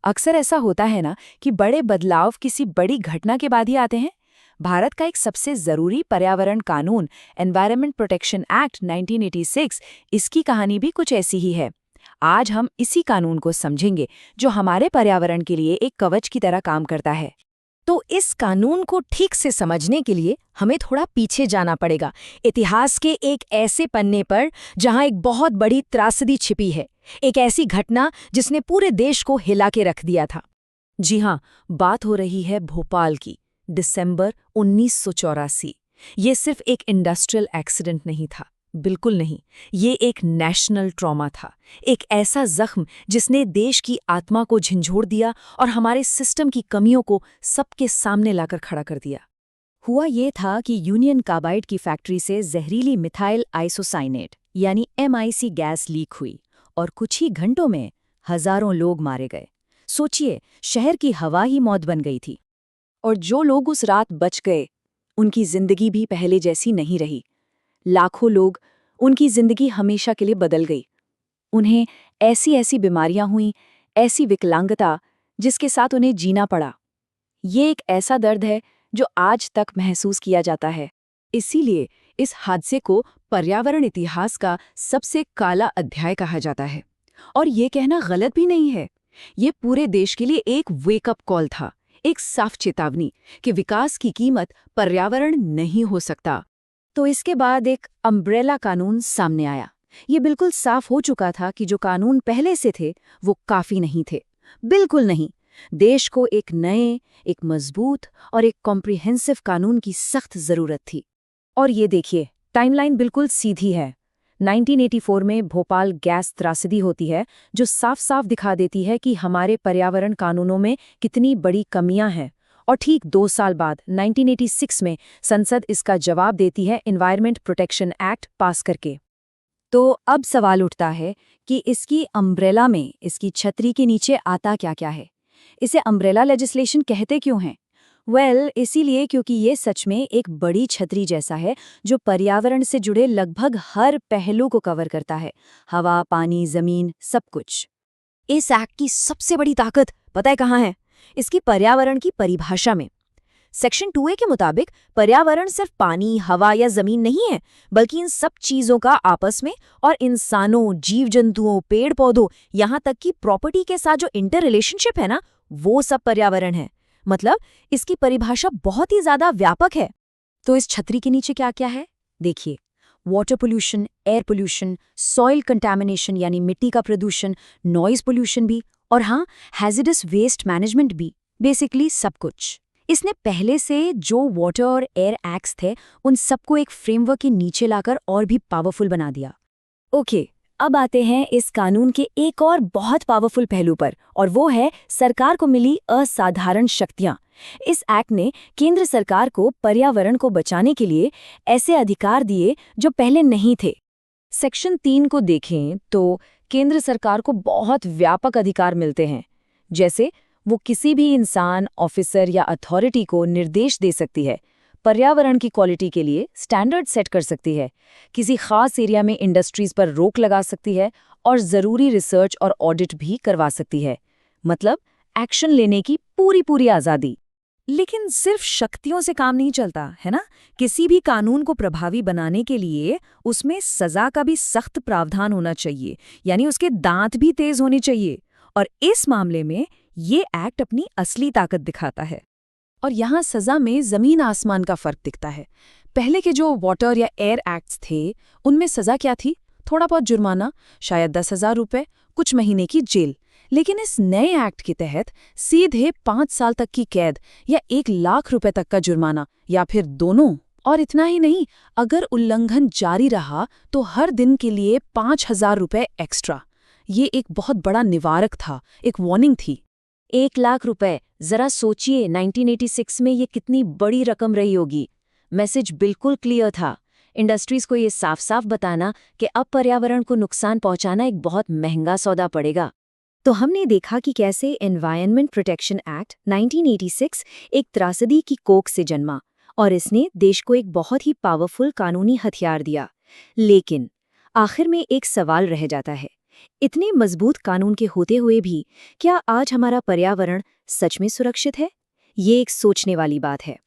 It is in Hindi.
अक्सर ऐसा होता है ना कि बड़े बदलाव किसी बड़ी घटना के बाद ही आते हैं। भारत का एक सबसे जरूरी पर्यावरण कानून एनवायरनमेंट प्रोटेक्शन एक्ट 1986, इसकी कहानी भी कुछ ऐसी ही है। आज हम इसी कानून को समझेंगे जो हमारे पर्यावरण के लिए एक कवच की तरह काम करता है। तो इस कानून को ठीक से समझने के लिए हमें थोड़ा पीछे जाना पड़ेगा, इतिहास के एक ऐसे पन्ने पर जहां एक बहुत बड़ी त्रासदी छिपी है, एक ऐसी घटना जिसने पूरे देश को हिला के रख दिया था। जी हाँ, बात हो रही है भोपाल की। दिसंबर 1984। ये सिर्फ एक इंडस्ट्रियल एक्सीडेंट नहीं था, बिल्कुल नहीं। ये एक नेशनल ट्रॉमा था, एक ऐसा जख्म जिसने देश की आत्मा को झंझोड़ दिया और हमारे सिस्टम की कमियों को सबके सामने लाकर खड़ा कर दिया। हुआ ये था कि यूनियन कार्बाइड की फैक्ट्री से जहरीली मिथाइल आइसोसाइनेट यानी MIC गैस लीक हुई और कुछ ही घंटों में हजारों लोग मारे गए। सोचिए, शहर की हवा ही मौत बन गई थी। और जो लोग उस रात बच गए, उनकी जिंदगी भी पहले जैसी नहीं रही। लाखों लोग, उनकी जिंदगी हमेशा के लिए बदल गई। उन्हें ऐसी ऐसी बीमारियां हुईं, ऐसी विकलांगता जिसके साथ उन्हें जीना पड़ा। ये एक ऐसा दर्द है जो आज तक महसूस किया जाता है। इसीलिए इस हादसे को पर्यावरण इतिहास का सबसे काला अध्याय कहा जाता है। और ये कहना गलत भी नहीं है। ये पूरे देश के लिए एक वेकअप कॉल था, एक साफ चेतावनी कि विकास की कीमत पर्यावरण नहीं हो सकता। तो इसके बाद एक अम्ब्रेला कानून सामने आया। ये बिल्कुल साफ हो चुका था कि जो कानून पहले से थे वो काफी नहीं थे, बिल्कुल नहीं। देश को एक नए, एक मजबूत और एक कॉम्प्रिहेंसिव कानून की सख्त जरूरत थी। और ये देखिए, टाइमलाइन बिल्कुल सीधी है। 1984 में भोपाल गैस त्रासदी होती है, जो साफ साफ दिखा देती है कि हमारे पर्यावरण कानूनों में कितनी बड़ी कमियां हैं। और ठीक 2 साल बाद 1986 में संसद इसका जवाब देती है एनवायरनमेंट प्रोटेक्शन एक्ट पास करके। तो अब सवाल उठता है कि इसकी अम्ब्रेला में, इसकी छतरी के नीचे आता क्या क्या है। इसे अम्ब्रेला लेजिस्लेशन कहते क्यों हैं? इसीलिए क्योंकि ये सच में एक बड़ी छतरी जैसा है जो पर्यावरण से जुड़े लगभग हर पहलू को कवर करता है। हवा, पानी, जमीन, सब कुछ। इस एक्ट की सबसे बड़ी ताकत पता है कहाँ है? इसकी पर्यावरण की परिभाषा में। सेक्शन 2A के मुताबिक पर्यावरण सिर्फ पानी, हवा या जमीन नहीं है, बल्कि इन सब चीजों का आपस में और इंसानों, जीव जंतुओं, पेड़ पौधों, यहाँ तक कि प्रॉपर्टी के साथ जो इंटर रिलेशनशिप है ना, वो सब पर्यावरण है। मतलब इसकी परिभाषा बहुत ही ज्यादा व्यापक है। तो इस छतरी के नीचे क्या क्या है देखिए। Water pollution, air pollution, soil contamination यानी मिट्टी का प्रदूषण, नॉइज पोल्यूशन भी, और हाँ, हैजिडस वेस्ट मैनेजमेंट भी। बेसिकली सब कुछ। इसने पहले से जो वाटर और एयर एक्ट्स थे उन सबको एक फ्रेमवर्क के नीचे लाकर और भी पावरफुल बना दिया। ओके, अब आते हैं इस कानून के एक और बहुत पावरफुल पहलू पर, और वो है सरकार को मिली असाधारण शक्तियां। इस एक्ट ने केंद्र सरकार को पर्यावरण को बचाने के लिए ऐसे अधिकार दिए जो पहले नहीं थे। सेक्शन 3 को देखें तो केंद्र सरकार को बहुत व्यापक अधिकार मिलते हैं। जैसे वो किसी भी इंसान, ऑफिसर या अथॉरिटी को निर्देश दे सकती है, पर्यावरण की क्वालिटी के लिए स्टैंडर्ड सेट कर सकती है, किसी खास एरिया में इंडस्ट्रीज पर रोक लगा सकती है और ज़रूरी रिसर्च और ऑडिट भी करवा सकती है। मतलब एक्शन लेने की पूरी पूरी आज़ादी। लेकिन सिर्फ शक्तियों से काम नहीं चलता, है ना? किसी भी कानून को प्रभावी बनाने के लिए उसमें सजा का भी सख्त प्रावधान होना चाहिए, यानी उसके दांत भी तेज होने चाहिए। और इस मामले में ये एक्ट अपनी असली ताकत दिखाता है। और यहाँ सजा में जमीन आसमान का फर्क दिखता है। पहले के जो वाटर या एयर एक्ट्स थे, उनमें सजा क्या थी? थोड़ा बहुत जुर्माना, शायद 10,000 रुपए, कुछ महीने की जेल। लेकिन इस नए एक्ट के तहत सीधे 5 साल तक की कैद या 1 लाख रुपए तक का जुर्माना, या फिर दोनों। और इतना ही नहीं, अगर उल्लंघन जारी रहा तो हर दिन के लिए 5,000 रुपए एक्स्ट्रा। ये एक बहुत बड़ा निवारक था, एक वार्निंग थी। 1 लाख रुपए, जरा सोचिए 1986 में ये कितनी बड़ी रकम रही होगी। मैसेज बिल्कुल क्लियर था। इंडस्ट्रीज को ये साफ साफ बताना कि अब पर्यावरण को नुकसान पहुंचाना एक बहुत महंगा सौदा पड़ेगा। तो हमने देखा कि कैसे एनवायरनमेंट प्रोटेक्शन एक्ट 1986 एक त्रासदी की कोख से जन्मा और इसने देश को एक बहुत ही पावरफुल कानूनी हथियार दिया। लेकिन आखिर में एक सवाल रह जाता है इतने मजबूत कानून के होते हुए भी क्या आज हमारा पर्यावरण सच में सुरक्षित है? ये एक सोचने वाली बात है।